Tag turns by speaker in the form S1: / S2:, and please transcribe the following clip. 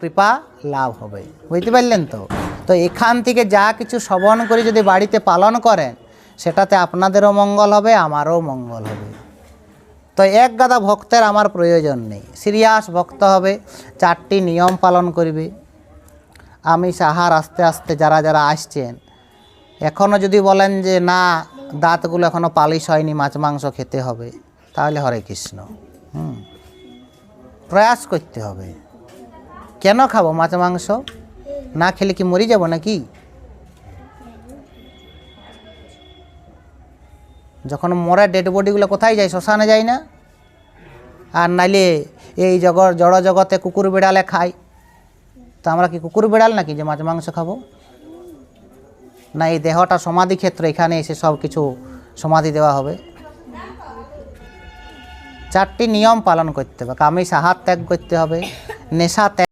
S1: কৃপা লাভ হবে। বুঝতে পারলেন তো? তো এখান থেকে যা কিছু শ্রবণ করে যদি বাড়িতে পালন করেন, সেটাতে আপনাদেরও মঙ্গল হবে, আমারও মঙ্গল হবে। তো এক গাদা ভক্তের আমার প্রয়োজন নেই, সিরিয়াস ভক্ত হবে, 4টি নিয়ম পালন করবে। আমিষ আহার আস্তে আস্তে যারা যারা আসছেন, এখনও যদি বলেন যে না দাঁতগুলো এখনও পালিশ হয়নি, মাছ মাংস খেতে হবে, তাহলে হরে কৃষ্ণ, প্রয়াস করতে হবে। কেন খাবো মাছ মাংস? না খেলে কি মরে যাব নাকি? যখন মরে ডেড বডিগুলো কোথায় যায়? শ্মশানে যায় না? আর নাইলে এই জড় জগতে কুকুর বিড়ালে খায়। তো আমরা কি কুকুর বিড়াল নাকি যে মাছ মাংস খাবো? না, এই দেহটা সমাধি ক্ষেত্র, এখানে এসে সব কিছু সমাধি দেওয়া হবে। 4টি নিয়ম পালন করতে হবে। আমিষ আহার ত্যাগ করতে হবে, নেশা ত্যাগ